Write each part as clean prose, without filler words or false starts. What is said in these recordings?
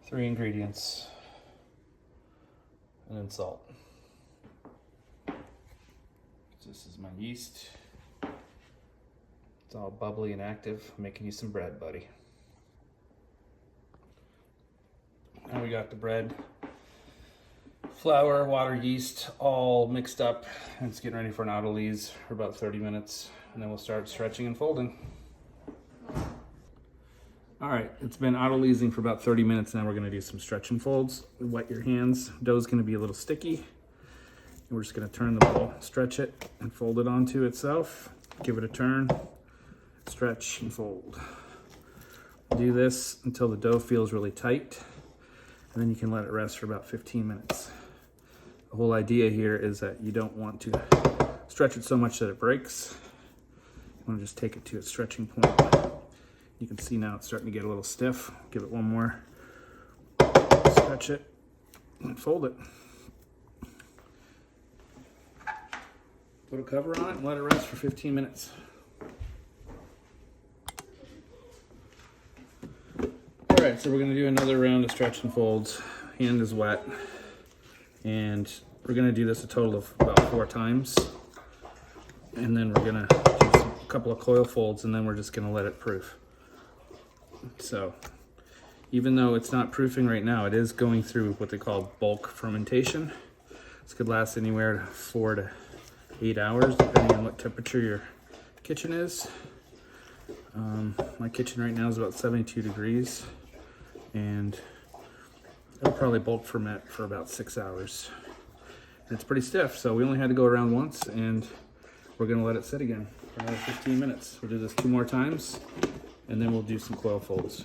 3 ingredients, and then salt. This is my yeast. It's all bubbly and active, making you some bread, buddy. Now we got the bread, flour, water, yeast, all mixed up, and it's getting ready for an autolyse for about 30 minutes, and then we'll start stretching and folding. All right, it's been autolysing for about 30 minutes. Now we're gonna do some stretch and folds. Wet your hands. Dough's gonna be a little sticky. We're just gonna turn the ball, stretch it, and fold it onto itself. Give it a turn, stretch and fold. Do this until the dough feels really tight, and then you can let it rest for about 15 minutes. The whole idea here is that you don't want to stretch it so much that it breaks. You wanna just take it to its stretching point. You can see now it's starting to get a little stiff. Give it one more, stretch it, and fold it. Put a cover on it and let it rest for 15 minutes. All right, so we're gonna do another round of stretch and folds. Hand is wet. And we're gonna do this a total of about 4 times. And then we're gonna do a couple of coil folds, and then we're just gonna let it proof. So even though it's not proofing right now, it is going through what they call bulk fermentation. This could last anywhere to 4 to 8 hours, depending on what temperature your kitchen is. My kitchen right now is about 72 degrees, and it'll probably bulk ferment for about 6 hours. And it's pretty stiff, so we only had to go around once, and we're gonna let it sit again for another 15 minutes. We'll do this 2 more times, and then we'll do some coil folds.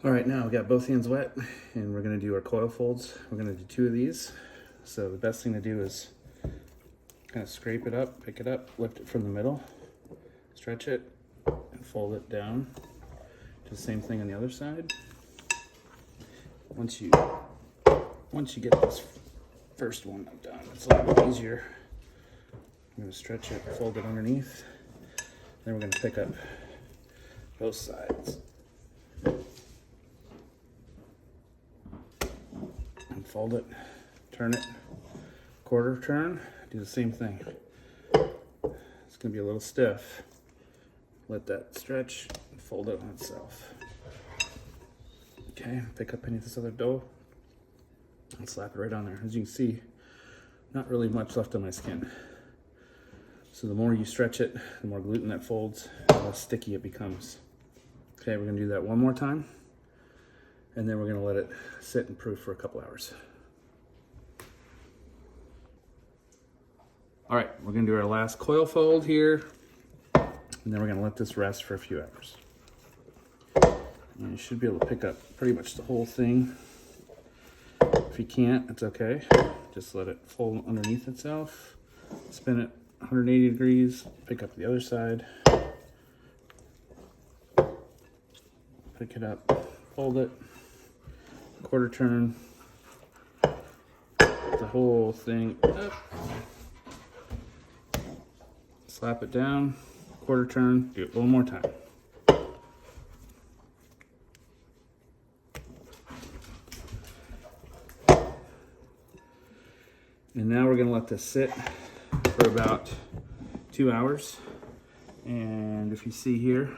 All right, now we got both hands wet, and we're gonna do our coil folds. We're gonna do 2 of these. So the best thing to do is kind of scrape it up, pick it up, lift it from the middle, stretch it, and fold it down. Do the same thing on the other side. Once you get this first one done, it's a little bit easier. I'm gonna stretch it, fold it underneath. Then we're gonna pick up both sides and fold it, turn it, quarter turn, do the same thing. It's gonna be a little stiff. Let that stretch and fold it on itself. Okay, pick up any of this other dough and slap it right on there. As you can see, not really much left on my skin. So the more you stretch it, the more gluten that folds, the less sticky it becomes. Okay, we're gonna do that one more time, and then we're gonna let it sit and proof for a couple hours. All right, we're gonna do our last coil fold here, and then we're gonna let this rest for a few hours. And you should be able to pick up pretty much the whole thing. If you can't, it's okay. Just let it fold underneath itself, spin it 180 degrees, pick up the other side, pick it up, fold it, quarter turn, the whole thing up, slap it down, quarter turn, do it one more time. And now we're gonna let this sit for about 2 hours. And if you see here,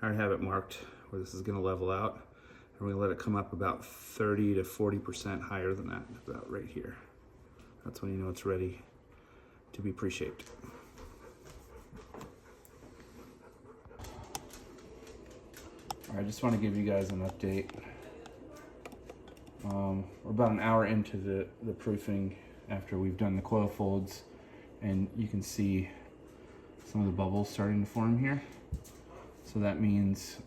I already have it marked where this is gonna level out. And we're gonna let it come up about 30 to 40% higher than that, about right here. That's when you know it's ready to be pre-shaped. All right, I just wanna give you guys an update. We're about an hour into the proofing after we've done the coil folds, and you can see some of the bubbles starting to form here. So that means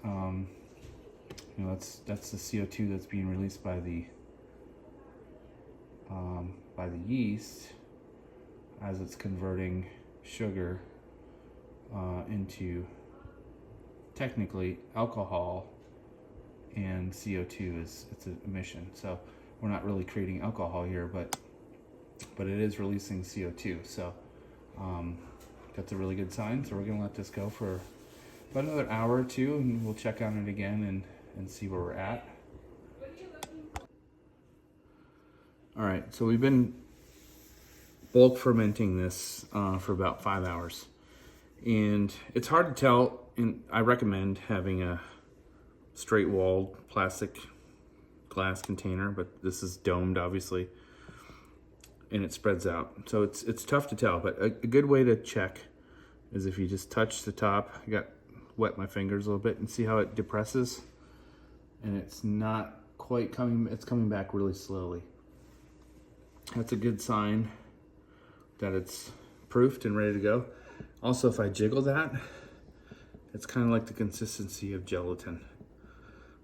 that's the CO2 that's being released by the yeast as it's converting sugar into technically alcohol, and CO2 it's an emission. So we're not really creating alcohol here, but it is releasing CO2. So that's a really good sign. So we're gonna let this go for about another hour or two, and we'll check on it again and see where we're at. All right, so we've been bulk fermenting this for about 5 hours. And it's hard to tell, and I recommend having a straight walled plastic glass container, but this is domed obviously, and it spreads out. So it's tough to tell, but a good way to check is if you just touch the top. I got wet my fingers a little bit and see how it depresses, and it's not quite coming, it's coming back really slowly. That's a good sign that it's proofed and ready to go. Also, if I jiggle that, it's kind of like the consistency of gelatin.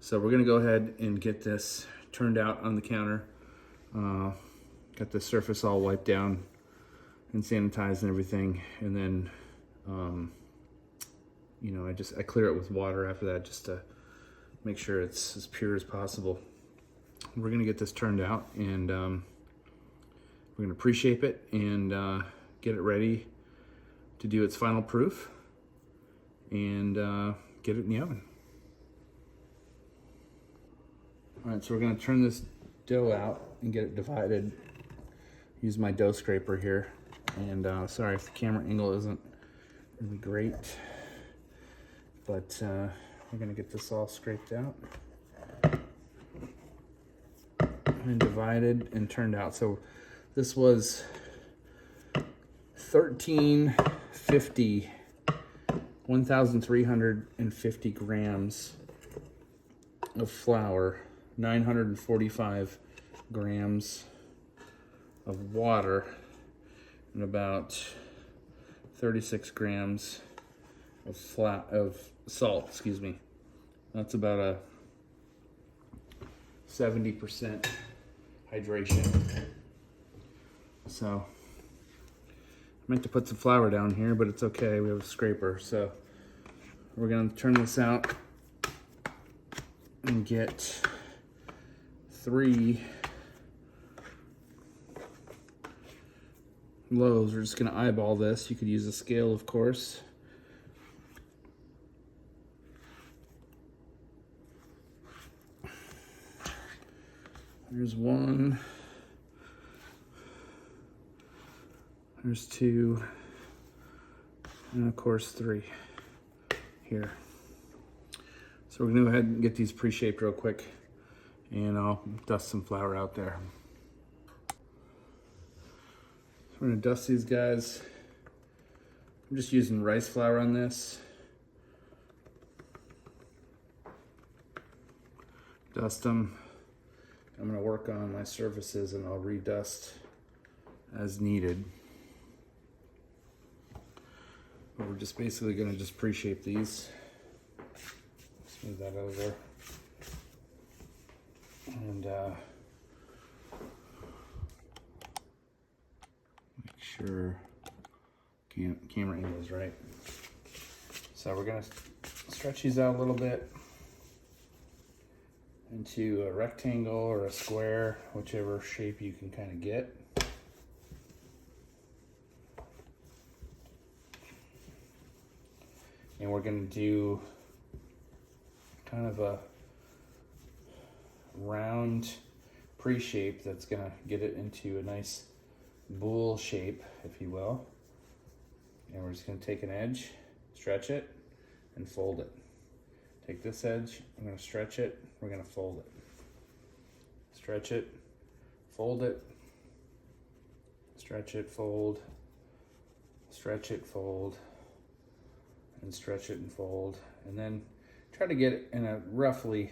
So we're gonna go ahead and get this turned out on the counter. Got the surface all wiped down and sanitized and everything. And then, you know, I clear it with water after that just to make sure it's as pure as possible. We're gonna get this turned out, and we're gonna pre-shape it and get it ready to do its final proof and get it in the oven. All right, so we're gonna turn this dough out and get it divided. Use my dough scraper here. And sorry if the camera angle isn't really great, but we're gonna get this all scraped out and divided and turned out. So this was 1,350 grams of flour, 945 grams of water, and about 36 grams of salt, excuse me. That's about a 70% hydration. So I meant to put some flour down here, but it's okay, we have a scraper. So we're gonna turn this out and get 3 loaves. We're just gonna eyeball this. You could use a scale, of course. There's 1. There's 2. And of course 3 here. So we're gonna go ahead and get these pre-shaped real quick, and I'll dust some flour out there. So we're gonna dust these guys. I'm just using rice flour on this. Dust them. I'm gonna work on my surfaces and I'll redust as needed. But we're just basically gonna just pre-shape these. Smooth that over. And make sure camera angle is right. So we're gonna stretch these out a little bit into a rectangle or a square, whichever shape you can kind of get. And we're gonna do kind of a round pre-shape that's gonna get it into a nice bowl shape, if you will. And we're just gonna take an edge, stretch it, and fold it. Take this edge, I'm gonna stretch it, we're gonna fold it. Stretch it, fold it, stretch it, fold, stretch it, fold, and stretch it and fold. And then try to get it in a roughly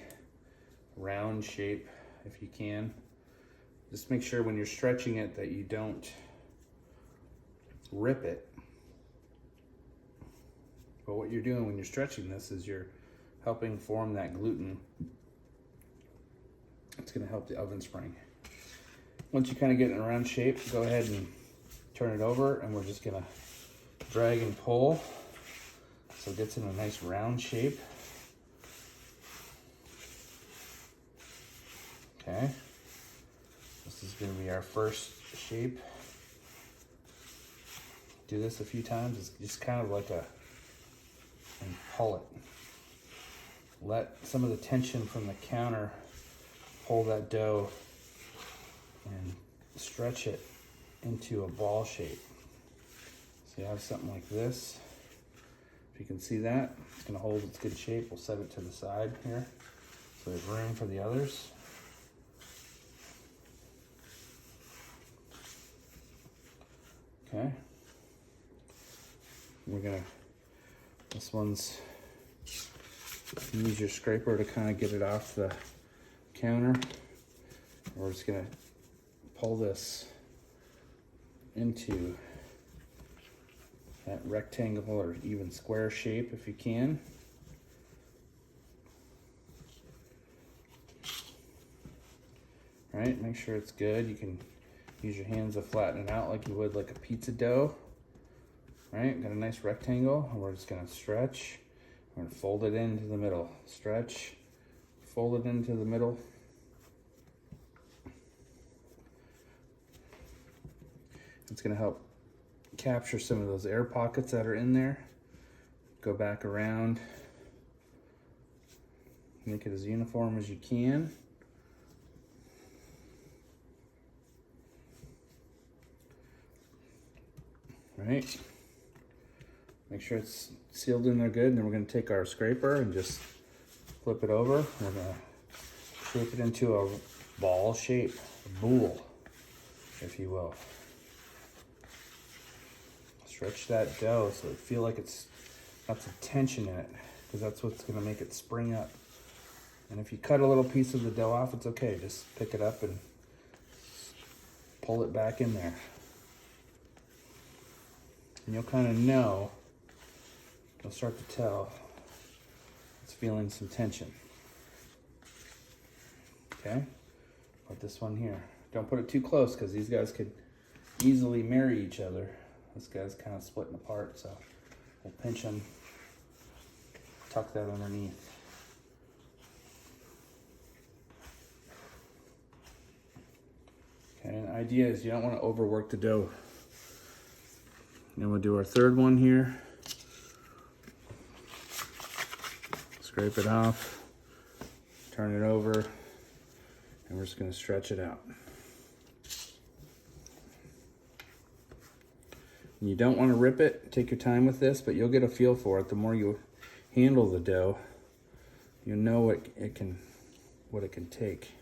round shape if you can. Just make sure when you're stretching it that you don't rip it. But what you're doing when you're stretching this is you're helping form that gluten. It's gonna help the oven spring. Once you kind of get in a round shape, go ahead and turn it over, and we're just gonna drag and pull so it gets in a nice round shape. Okay, this is gonna be our first shape. Do this a few times. It's just kind of like a and pull it. Let some of the tension from the counter pull that dough and stretch it into a ball shape. So you have something like this. If you can see that, it's going to hold its good shape. We'll set it to the side here so there's room for the others. Okay. We're gonna, this one's, use your scraper to kind of get it off the counter. We're just gonna pull this into that rectangle or even square shape if you can. All right, make sure it's good. You can use your hands to flatten it out like you would like a pizza dough. All right, got a nice rectangle, and we're just gonna stretch. We're gonna fold it into the middle. Stretch, fold it into the middle. It's gonna help capture some of those air pockets that are in there. Go back around. Make it as uniform as you can. All right. Make sure it's sealed in there good, and then we're going to take our scraper and just flip it over. We're going to shape it into a ball shape, a boule, if you will. Stretch that dough so it feel like it's got some tension in it, because that's what's going to make it spring up. And if you cut a little piece of the dough off, it's okay. Just pick it up and pull it back in there. And you'll kind of know, you'll start to tell it's feeling some tension. Okay, put this one here. Don't put it too close because these guys could easily marry each other. This guy's kind of splitting apart, so we'll pinch them, tuck that underneath. Okay, and the idea is you don't want to overwork the dough. Then we'll do our third one here. Scrape it off, turn it over, and we're just going to stretch it out. And you don't want to rip it. Take your time with this, but you'll get a feel for it. The more you handle the dough, you know what it can take.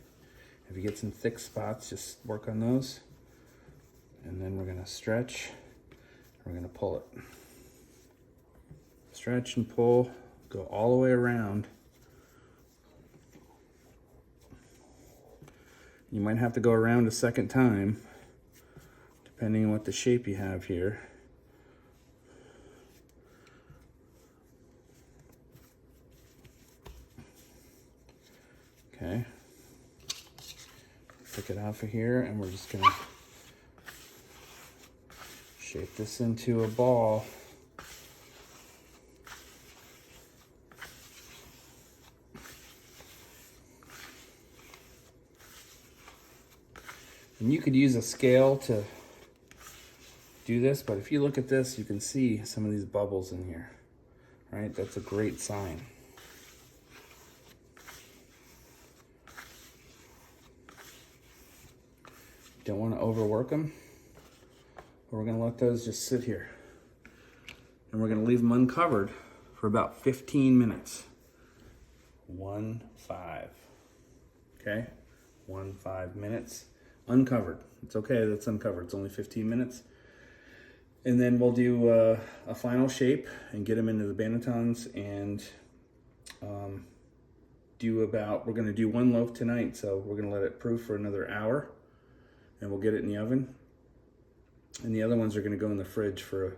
If you get some thick spots, just work on those. And then we're going to stretch. We're going to pull it. Stretch and pull. Go all the way around. You might have to go around a second time, depending on what the shape you have here. Okay. Pick it off of here, and we're just gonna shape this into a ball. And you could use a scale to do this, but if you look at this, you can see some of these bubbles in here, right? That's a great sign. Don't want to overwork them. We're going to let those just sit here. And we're going to leave them uncovered for about 15 minutes. 1-5. Okay? 1-5 minutes. Uncovered. It's okay, that's uncovered. It's only 15 minutes. And then we'll do a final shape and get them into the bannetons and we're going to do one loaf tonight, so we're going to let it proof for another hour. And we'll get it in the oven. And the other ones are going to go in the fridge for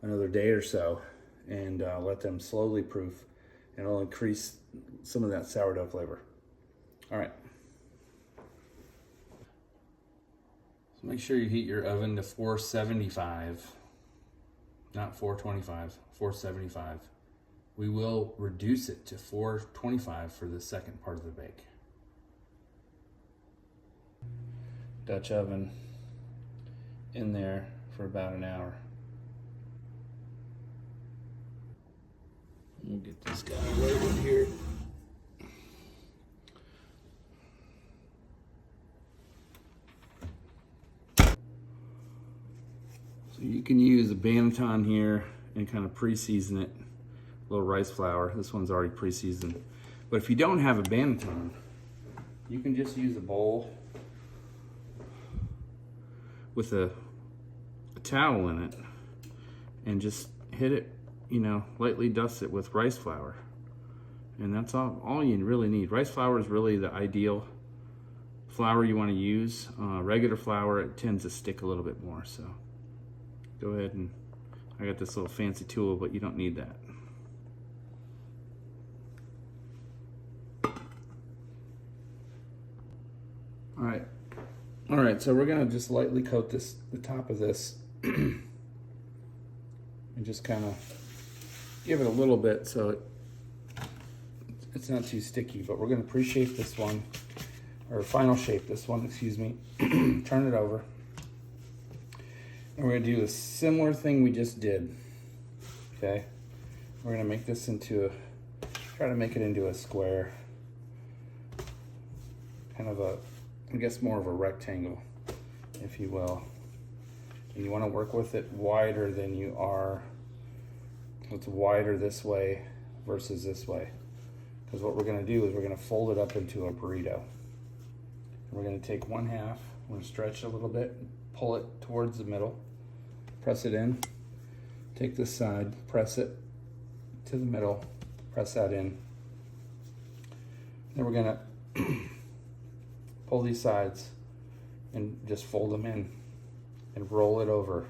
another day or so and let them slowly proof, and it'll increase some of that sourdough flavor. All right. So make sure you heat your oven to 475, not 425, 475. We will reduce it to 425 for the second part of the bake. Dutch oven in there for about an hour. We'll get this guy right in here. So you can use a banneton here and kind of pre-season it. A little rice flour. This one's already pre-seasoned. But if you don't have a banneton, you can just use a bowl with a towel in it and just hit it, you know, lightly dust it with rice flour. And that's all you really need. Rice flour is really the ideal flour you want to use. Regular flour, it tends to stick a little bit more. So go ahead, and I got this little fancy tool, but you don't need that. All right, so we're gonna just lightly coat the top of this and just kind of give it a little bit so it's not too sticky, but we're gonna pre-shape this one, or final shape this one, excuse me. Turn it over. And we're gonna do a similar thing we just did, okay? We're gonna make this try to make it into a square, kind of a, I guess more of a rectangle, if you will. And you want to work with it wider than you are. It's wider this way versus this way. Because what we're going to do is we're going to fold it up into a burrito. We're going to take one half, we're going to stretch it a little bit, pull it towards the middle, press it in, take this side, press it to the middle, press that in. Then we're going to pull these sides and just fold them in and roll it over.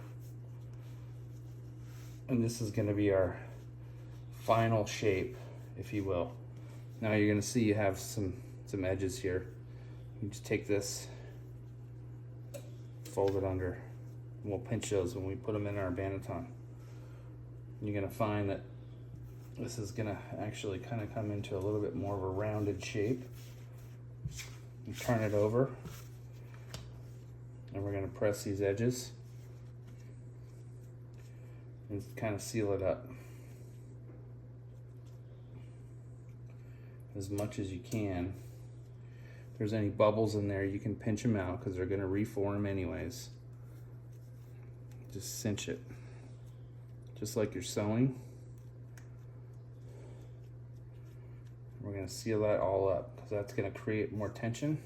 And this is going to be our final shape, if you will. Now you're going to see you have some edges here. You just take this, fold it under, and we'll pinch those when we put them in our banneton. You're going to find that this is going to actually kind of come into a little bit more of a rounded shape. You turn it over, and we're going to press these edges and kind of seal it up as much as you can. If there's any bubbles in there, you can pinch them out because they're going to reform anyways. Just cinch it, just like you're sewing. We're going to seal that all up because that's going to create more tension.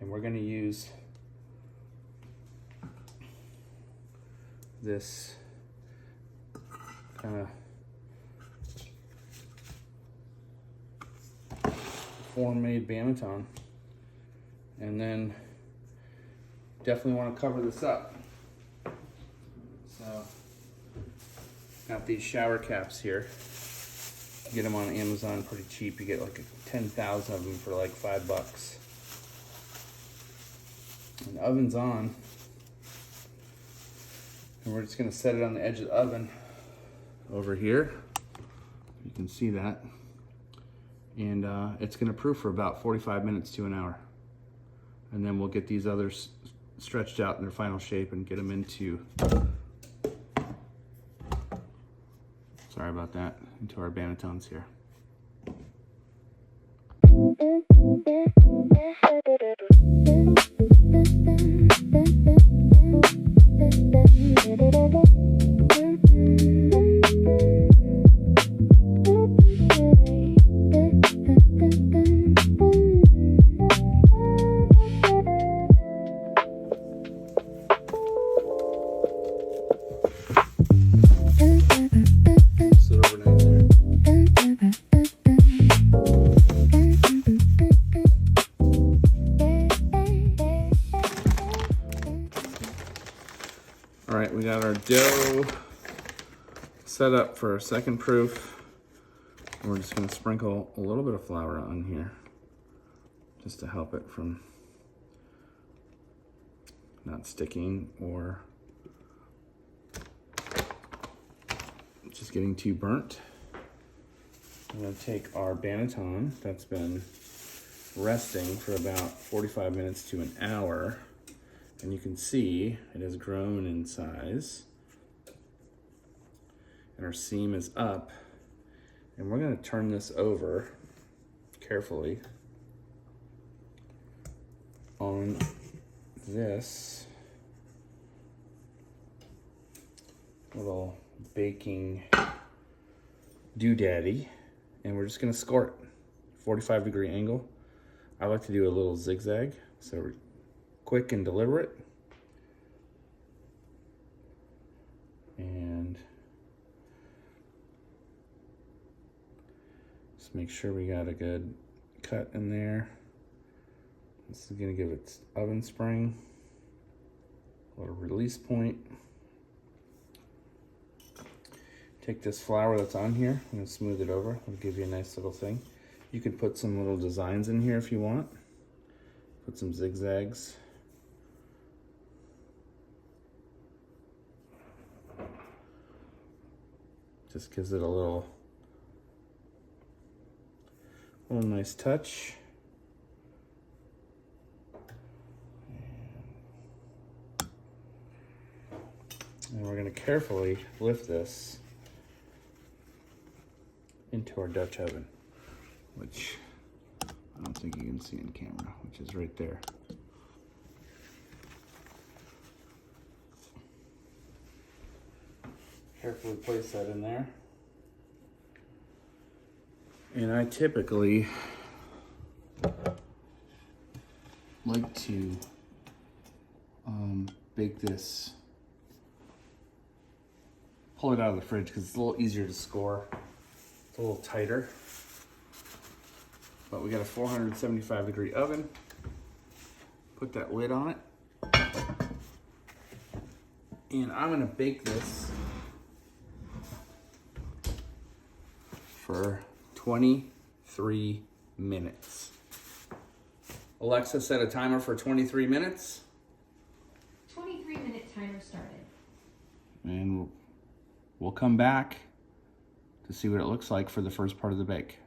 And we're going to use this kind of form-made banneton. And then definitely want to cover this up. So, got these shower caps here. You get them on Amazon pretty cheap. You get like 10,000 of them for like $5. And the oven's on. And we're just gonna set it on the edge of the oven over here. You can see that. And it's gonna proof for about 45 minutes to an hour. And then we'll get these others stretched out in their final shape and get them into, sorry about that, into our bannetons here. All right, we got our dough set up for a second proof. We're just gonna sprinkle a little bit of flour on here just to help it from not sticking or just getting too burnt. I'm gonna take our banneton that's been resting for about 45 minutes to an hour. And you can see it has grown in size. and our seam is up. And we're gonna turn this over carefully on this little baking doodaddy, and we're just gonna score it 45-degree angle. I like to do a little zigzag, so we're quick and deliberate. And just make sure we got a good cut in there. This is gonna give it oven spring, a little release point. Take this flour that's on here, I'm gonna smooth it over. It'll give you a nice little thing. You can put some little designs in here if you want. Put some zigzags. Just gives it a little nice touch. And we're going to carefully lift this into our Dutch oven, which I don't think you can see in camera, which is right there. Carefully place that in there. And I typically like to bake this, pull it out of the fridge because it's a little easier to score. It's a little tighter. But we got a 475-degree oven. Put that lid on it. And I'm gonna bake this for 23 minutes. Alexa, set a timer for 23 minutes. 23-minute timer started. And we'll come back to see what it looks like for the first part of the bake.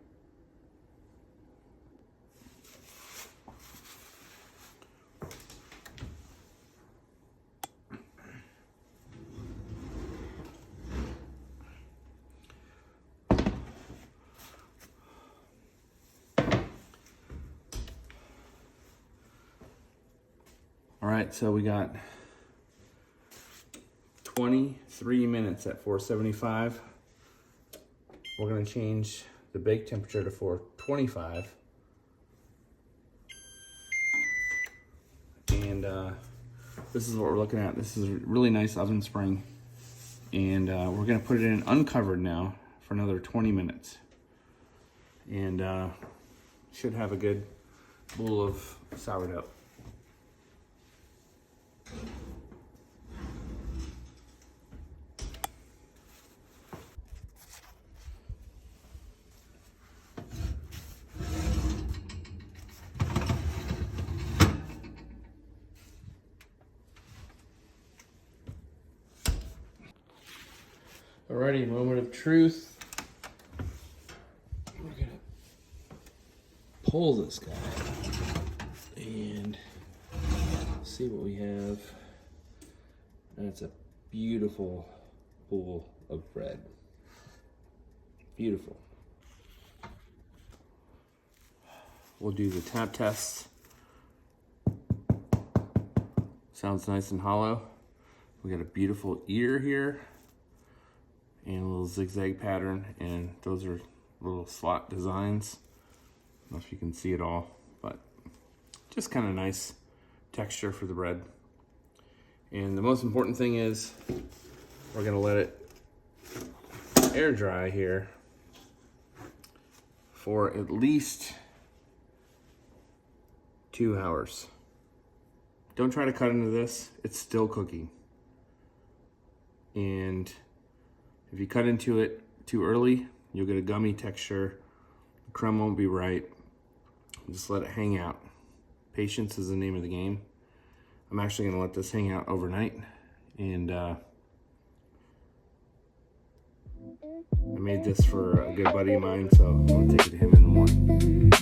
All right, so we got 23 minutes at 475. We're gonna change the bake temperature to 425. And this is what we're looking at. This is a really nice oven spring. And we're gonna put it in uncovered now for another 20 minutes. And should have a good bowl of sourdough. Alrighty, moment of truth. We're gonna pull this guy and see what we have. That's a beautiful bowl of bread. Beautiful. We'll do the tap test. Sounds nice and hollow. We got a beautiful ear here and a little zigzag pattern, and those are little slot designs. I don't know if you can see it all, but just kind of nice texture for the bread. And the most important thing is we're gonna let it air dry here for at least 2 hours. Don't try to cut into this, it's still cooking. And if you cut into it too early, you'll get a gummy texture. The crumb won't be right. Just let it hang out. Patience is the name of the game. I'm actually gonna let this hang out overnight. And I made this for a good buddy of mine, so I'm gonna take it to him in the morning.